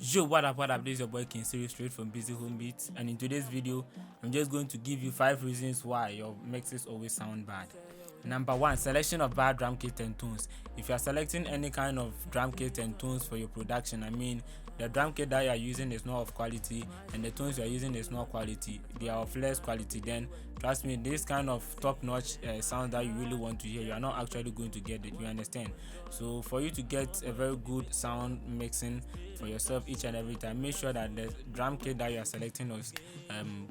Yo, what up, this is your boy King Siri straight from Busy Home Beats, and in today's video, I'm just going to give you 5 reasons why your mixes always sound bad. Number 1, selection of bad drum kit and tunes. If you are selecting any kind of drum kit and tunes for your production, I mean the drum kit that you are using is not of quality and the tunes you are using is not quality, they are of less quality, then trust me, this kind of top-notch sound that you really want to hear, you are not actually going to get it, you understand? So for you to get a very good sound mixing for yourself each and every time, make sure that the drum kit that you are selecting is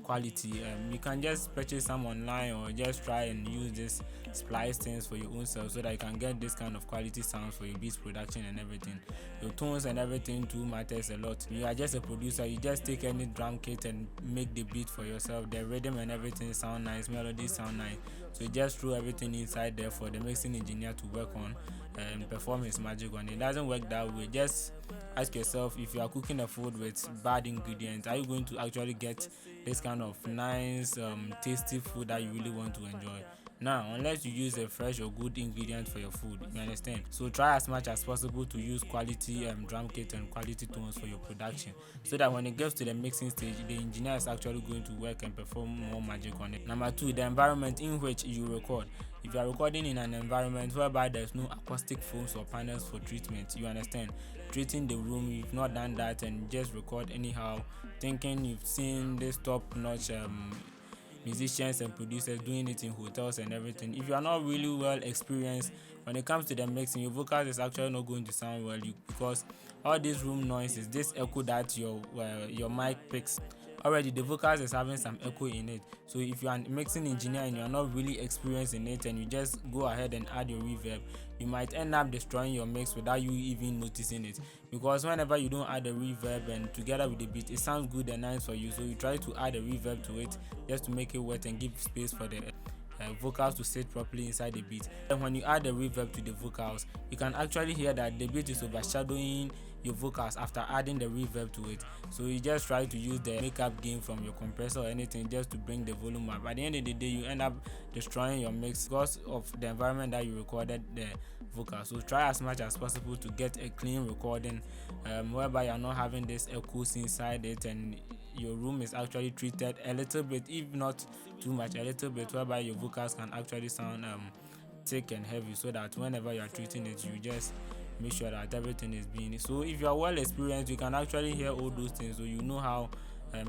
quality. You can just purchase some online or just try and use this splice things for your own self so that you can get this kind of quality sounds for your beats production and everything. Your tones and everything too matters a lot. You are just a producer, you just take any drum kit and make the beat for yourself. The rhythm and everything sound nice, melodies sound nice, so you just throw everything inside there for the mixing engineer to work on and perform his magic on it. It doesn't work that way. Just ask yourself, if you are cooking a food with bad ingredients, are you going to actually get this kind of nice tasty food that you really want to enjoy? Now, unless you use a fresh or good ingredient for your food, you understand? So try as much as possible to use quality drum kit and quality tones for your production, so that when it gets to the mixing stage, the engineer is actually going to work and perform more magic on it. Number 2, the environment in which you record. If you are recording in an environment whereby there's no acoustic foams or panels for treatment, you understand, treating the room, you've not done that and just record anyhow, thinking you've seen this top-notch musicians and producers doing it in hotels and everything. If you are not really well experienced when it comes to the mixing, your vocals is actually not going to sound well, because all this room noise is this echo that your mic picks. Already the vocals is having some echo in it, so if you are a mixing engineer and you are not really experienced in it and you just go ahead and add your reverb, you might end up destroying your mix without you even noticing it, because whenever you don't add a reverb and together with the beat, it sounds good and nice for you, so you try to add a reverb to it just to make it wet and give space for the vocals to sit properly inside the beat. And when you add the reverb to the vocals, you can actually hear that the beat is overshadowing your vocals after adding the reverb to it. So you just try to use the makeup gain from your compressor or anything just to bring the volume up. At the end of the day, you end up destroying your mix because of the environment that you recorded the vocals. So try as much as possible to get a clean recording whereby you're not having this echoes inside it and your room is actually treated a little bit, if not too much, a little bit, whereby your vocals can actually sound thick and heavy, so that whenever you are treating it, you just make sure that everything is being. So if you are well experienced, you can actually hear all those things, so you know how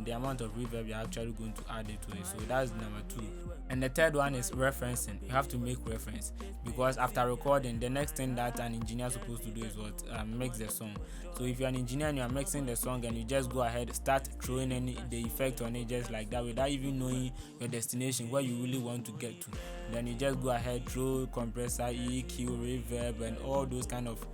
the amount of reverb you're actually going to add it to it. So that's number 2. And the third one is referencing. You have to make reference, because after recording, the next thing that an engineer is supposed to do is what mix the song. So if you're an engineer and you're mixing the song and you just go ahead start throwing the effect on it just like that without even knowing your destination, where you really want to get to, then you just go ahead, throw compressor, EQ, reverb and all those kind of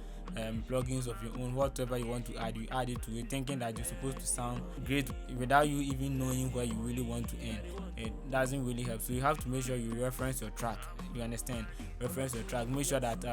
plugins of your own, whatever you want to add, you add it to it, thinking that you're supposed to sound great without you even knowing where you really want to end. It doesn't really help. So you have to make sure you reference your track, you understand? Reference your track, make sure that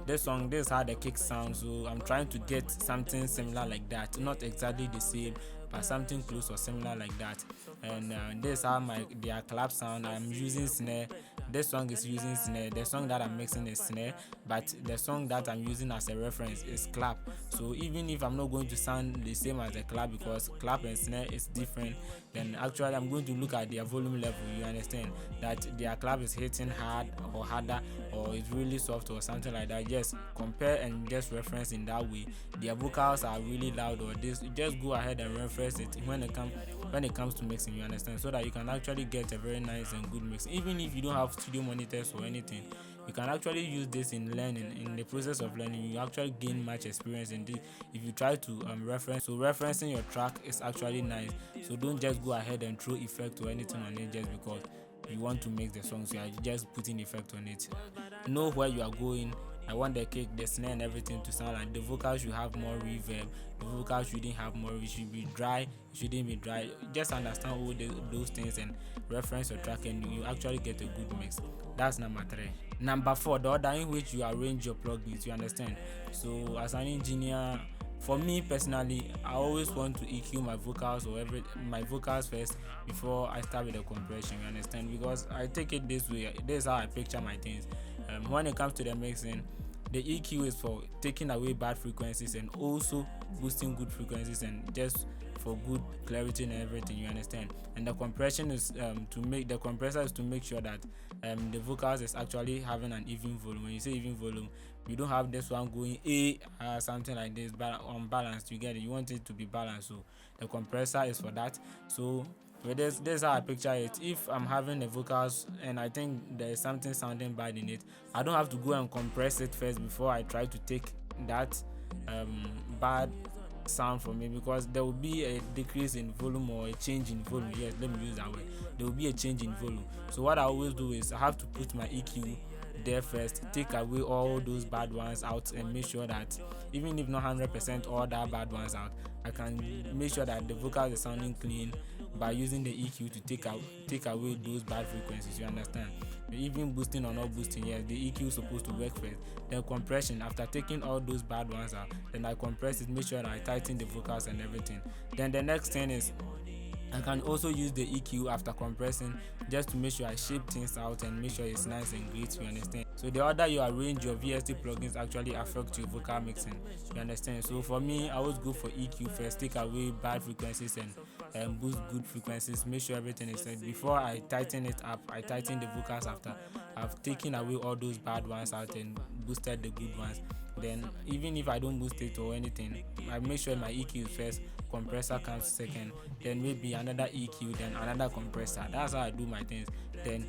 this song, this is how the kick sounds, so I'm trying to get something similar like that, not exactly the same, but something close or similar like that. And this is how their clap sound. I'm using snare. This song is using snare. The song that I'm mixing is snare, but the song that I'm using as a reference is clap. So even if I'm not going to sound the same as the clap, because clap and snare is different, then actually I'm going to look at their volume level. You understand that their clap is hitting hard or harder, or it's really soft or something like that. Just compare and just reference in that way. Their vocals are really loud or this. Just go ahead and reference it when it comes to mixing, you understand, so that you can actually get a very nice and good mix. Even if you don't have studio monitors or anything, you can actually use this in learning. In the process of learning, you actually gain much experience in this if you try to reference. So referencing your track is actually nice, so don't just go ahead and throw effect or anything on it just because you want to make the song, so you are just putting effect on it. Know where you are going. I want the kick, the snare and everything to sound like the vocals should have more reverb, the vocals shouldn't have more, it should be dry, it shouldn't be dry. Just understand all those things and reference your track and you actually get a good mix. That's number 3. Number 4, the order in which you arrange your plugins, you understand. So as an engineer, for me personally, I always want to EQ my vocals or my vocals first before I start with the compression, you understand, because I take it this way. This is how I picture my things. When it comes to the mixing, The EQ is for taking away bad frequencies and also boosting good frequencies, and just for good clarity and everything, you understand. And the compression is the compressor is to make sure that the vocals is actually having an even volume. When you say even volume, you don't have this one going something like this, but unbalanced. You get it. You want it to be balanced, so the compressor is for that. So with this is how I picture it. If I'm having the vocals and I think there is something sounding bad in it, I don't have to go and compress it first before I try to take that bad sound from it, because there will be a decrease in volume or a change in volume. Yes, let me use that word. There will be a change in volume. So what I always do is I have to put my EQ there first, take away all those bad ones out, and make sure that even if not 100% all that bad ones out, I can make sure that the vocals are sounding clean by using the EQ to take away those bad frequencies. You understand? Even boosting or not boosting, yes, the EQ is supposed to work first. Then compression, after taking all those bad ones out, then I compress it, make sure that I tighten the vocals and everything. Then the next thing is I can also use the EQ after compressing, just to make sure I shape things out and make sure it's nice and great. You understand? So the order you arrange your VST plugins actually affect your vocal mixing. You understand? So for me, I always go for EQ first, take away bad frequencies and boost good frequencies. Make sure everything is set before I tighten it up. I tighten the vocals after I've taken away all those bad ones out and boosted the good ones. Then even if I don't boost it or anything, I make sure my EQ is first, compressor comes second, then maybe another EQ, then another compressor. That's how I do my things. Then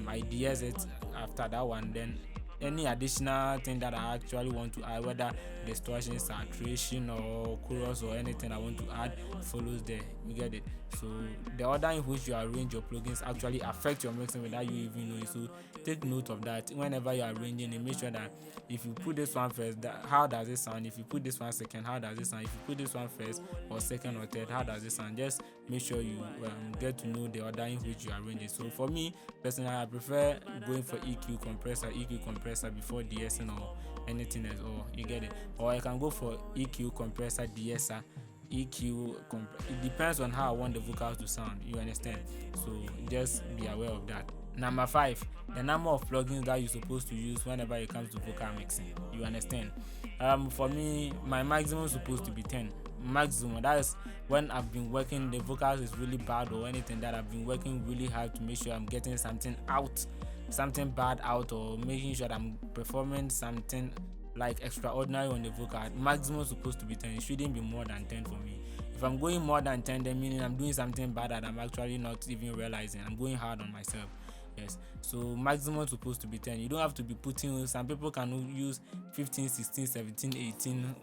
I DS it after that one. Then any additional thing that I actually want to add, whether distortion, saturation, or chorus, or anything I want to add, follows there. You get it? So the order in which you arrange your plugins actually affect your mixing without you even knowing. So take note of that whenever you are arranging it. Make sure that if you put this one first, how does it sound? If you put this one second, how does it sound? If you put this one first or second or third, how does it sound? Just make sure you get to know the order in which you arrange it. So for me personally, I prefer going for EQ compressor before DSing or anything else. Or you get it? Or I can go for EQ compressor DSer. It depends on how I want the vocals to sound. You understand? So just be aware of that. Number 5, the number of plugins that you're supposed to use whenever it comes to vocal mixing. You understand? For me, my maximum is supposed to be 10. Maximum. That is when I've been working, the vocals is really bad or anything, that I've been working really hard to make sure I'm getting something bad out, or making sure that I'm performing something like extraordinary on the vocal. Maximum is supposed to be 10. It shouldn't be more than 10 for me. If I'm going more than 10, then meaning I'm doing something bad that I'm actually not even realizing. I'm going hard on myself. Yes, so maximum is supposed to be 10. You don't have to be putting, some people can use 15, 16, 17, 18.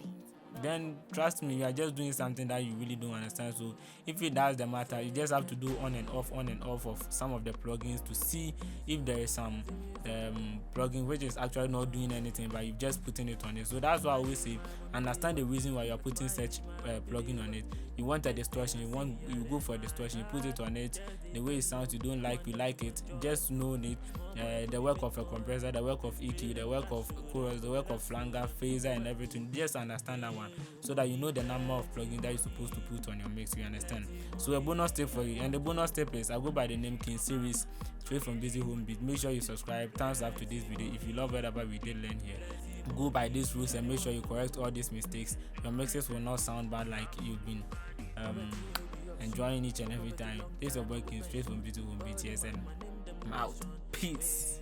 Then trust me, you are just doing something that you really don't understand. So if it does the matter, you just have to do on and off of some of the plugins to see if there is some plugin which is actually not doing anything, but you're just putting it on it. So that's why I always say, understand the reason why you're putting such plugin on it. You want a distortion, you go for a distortion, you put it on it, the way it sounds you don't like, you like it. Just know it, the work of a compressor, the work of EQ, the work of chorus, the work of flanger, phaser and everything. Just understand that one, so that you know the number of plugins that you're supposed to put on your mix. You understand? So a bonus tip for you, and the bonus tip is, I go by the name King Series, straight from Busy Home Beat. Make sure you subscribe, thumbs up to this video if you love whatever we did learn here. Go by these rules and make sure you correct all these mistakes. Your mixes will not sound bad like you've been enjoying each and every time. This is your boy King, straight from Busy Home Beat. Yes, and I'm out. Peace.